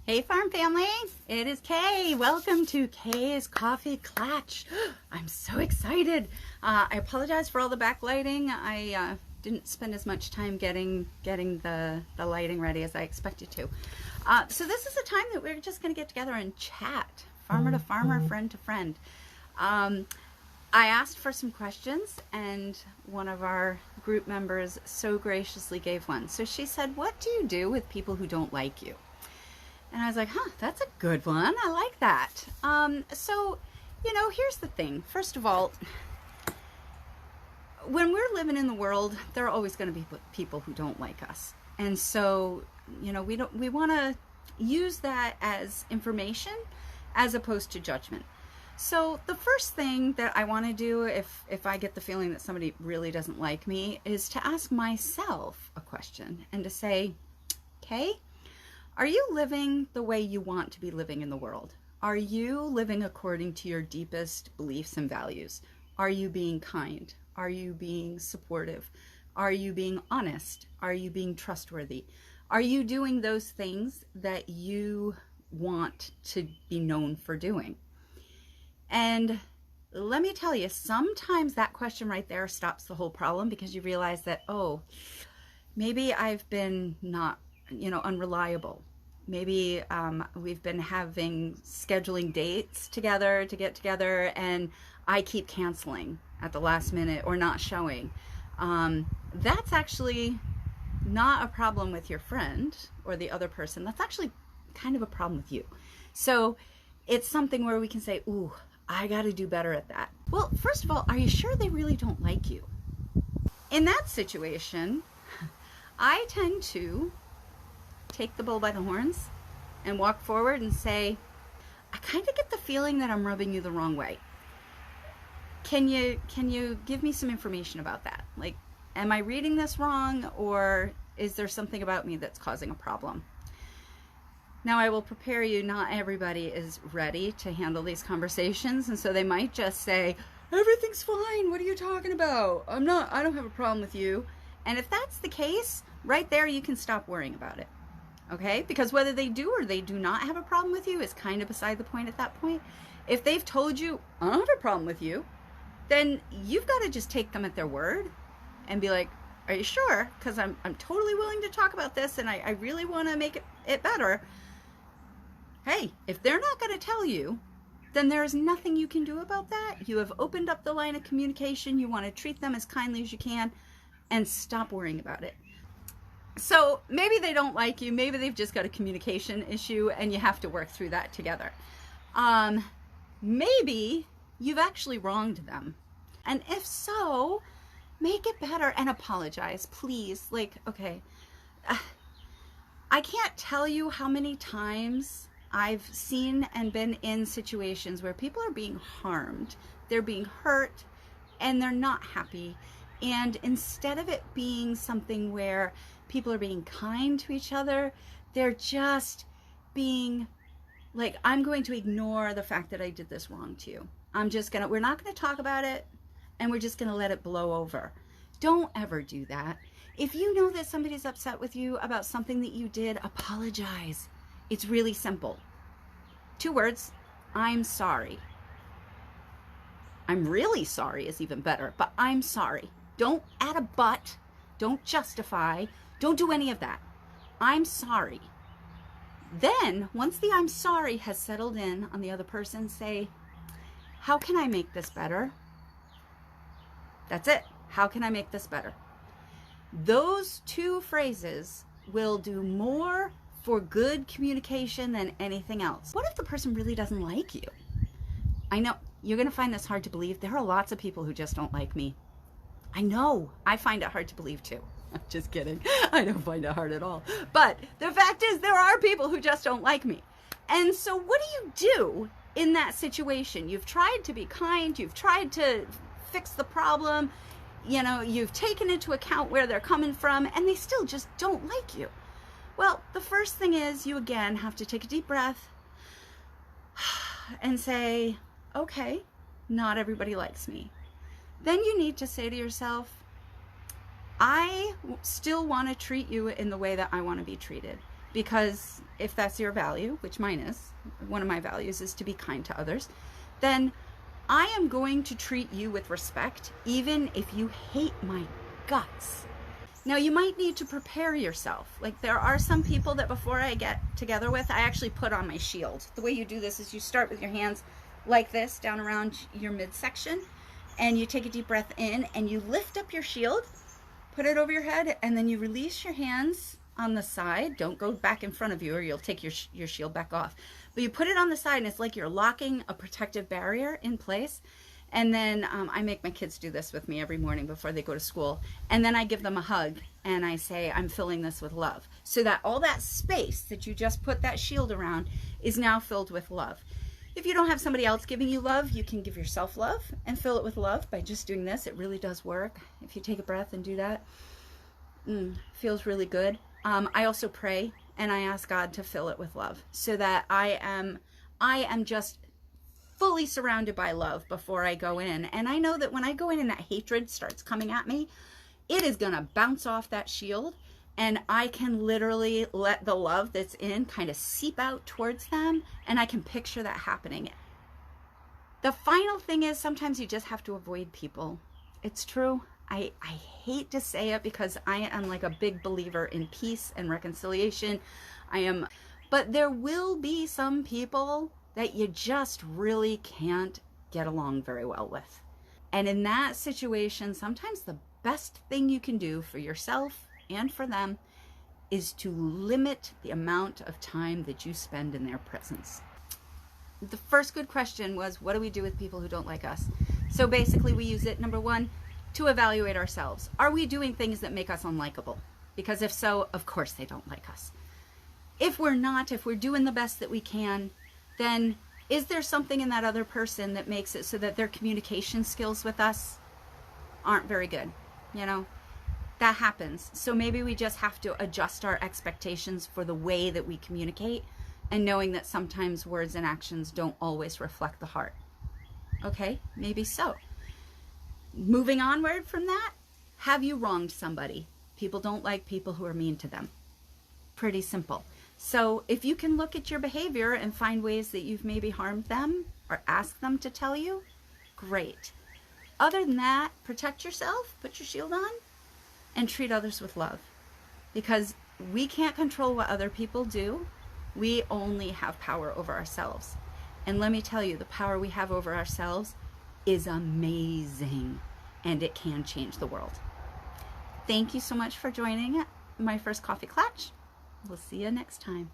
Hey farm family, it is Kay. Welcome to Kay's Coffee Clutch. I'm so excited. I apologize for all the backlighting. I didn't spend as much time getting the lighting ready as I expected to. So this is a time that we're just going to get together and chat, farmer to farmer, friend to friend. I asked for some questions and one of our group members so graciously gave one. So she said, what do you do with people who don't like you? And I was like, that's a good one. I like that. So, here's the thing. First of all, when we're living in the world, there are always going to be people who don't like us. And so, we want to use that as information as opposed to judgment. So the first thing that I want to do if I get the feeling that somebody really doesn't like me is to ask myself a question and to say, okay, are you living the way you want to be living in the world? Are you living according to your deepest beliefs and values? Are you being kind? Are you being supportive? Are you being honest? Are you being trustworthy? Are you doing those things that you want to be known for doing? And let me tell you, sometimes that question right there stops the whole problem because you realize that, oh, maybe I've been not, unreliable. Maybe we've been scheduling dates together to get together and I keep canceling at the last minute or not showing. That's actually not a problem with your friend or the other person. That's actually kind of a problem with you. So it's something where we can say, ooh, I got to do better at that. Well, first of all, are you sure they really don't like you? In that situation, I tend to take the bull by the horns and walk forward and say, I kind of get the feeling that I'm rubbing you the wrong way. Can you give me some information about that? Like, am I reading this wrong, or is there something about me that's causing a problem? Now, I will prepare you, not everybody is ready to handle these conversations, and so they might just say, everything's fine, what are you talking about? I don't have a problem with you. And if that's the case, right there you can stop worrying about it. Okay? Because whether they do or they do not have a problem with you is kind of beside the point at that point. If they've told you, I don't have a problem with you, then you've got to just take them at their word and be like, are you sure? Because I'm totally willing to talk about this and I really want to make it better. Hey, if they're not going to tell you, then there's nothing you can do about that. You have opened up the line of communication. You want to treat them as kindly as you can and stop worrying about it. So maybe they don't like you. Maybe they've just got a communication issue and you have to work through that together. Maybe you've actually wronged them. And if so, make it better and apologize, please. Like, okay, I can't tell you how many times I've seen and been in situations where people are being harmed, they're being hurt, and they're not happy. And instead of it being something where people are being kind to each other, they're just being like, I'm going to ignore the fact that I did this wrong to you. We're not going to talk about it, and we're just going to let it blow over. Don't ever do that. If you know that somebody's upset with you about something that you did, apologize. It's really simple. 2 words, I'm sorry. I'm really sorry is even better, but I'm sorry. Don't add a but, don't justify, don't do any of that. I'm sorry. Then, once the I'm sorry has settled in on the other person, say, how can I make this better? That's it. How can I make this better? Those 2 phrases will do more for good communication than anything else. What if the person really doesn't like you? I know you're going to find this hard to believe. There are lots of people who just don't like me. I know. I find it hard to believe too. I'm just kidding. I don't find it hard at all. But the fact is, there are people who just don't like me. And so what do you do in that situation? You've tried to be kind. You've tried to fix the problem. You've taken into account where they're coming from, and they still just don't like you. Well, the first thing is you again have to take a deep breath and say, okay, not everybody likes me. Then you need to say to yourself, I still want to treat you in the way that I want to be treated. because if that's your value, which mine is, one of my values is to be kind to others, then I am going to treat you with respect, even if you hate my guts. Now, you might need to prepare yourself. Like, there are some people that before I get together with, I actually put on my shield. The way you do this is you start with your hands like this down around your midsection, and you take a deep breath in and you lift up your shield, put it over your head, and then you release your hands on the side. Don't go back in front of you or you'll take your shield back off. But you put it on the side and it's like you're locking a protective barrier in place. And then I make my kids do this with me every morning before they go to school. And then I give them a hug and I say, I'm filling this with love. So that all that space that you just put that shield around is now filled with love. If you don't have somebody else giving you love, you can give yourself love and fill it with love by just doing this. It really does work. If you take a breath and do that, feels really good. I also pray and I ask God to fill it with love so that I am just fully surrounded by love before I go in. And I know that when I go in and that hatred starts coming at me, it is going to bounce off that shield and I can literally let the love that's in kind of seep out towards them, and I can picture that happening. The final thing is sometimes you just have to avoid people. It's true. I hate to say it because I am like a big believer in peace and reconciliation. But there will be some people that you just really can't get along very well with. And in that situation, sometimes the best thing you can do for yourself and for them is to limit the amount of time that you spend in their presence. The first good question was, what do we do with people who don't like us? So basically we use it, number one, to evaluate ourselves. Are we doing things that make us unlikable? Because if so, of course they don't like us. If we're not, if we're doing the best that we can, then is there something in that other person that makes it so that their communication skills with us aren't very good? You know, that happens. So maybe we just have to adjust our expectations for the way that we communicate, and knowing that sometimes words and actions don't always reflect the heart. Okay, maybe so. Moving onward from that, have you wronged somebody? People don't like people who are mean to them. Pretty simple. So if you can look at your behavior and find ways that you've maybe harmed them or ask them to tell you, great. Other than that, protect yourself, put your shield on, and treat others with love. Because we can't control what other people do. We only have power over ourselves. And let me tell you, the power we have over ourselves is amazing, and it can change the world. Thank you so much for joining my first Coffee Clutch. We'll see you next time.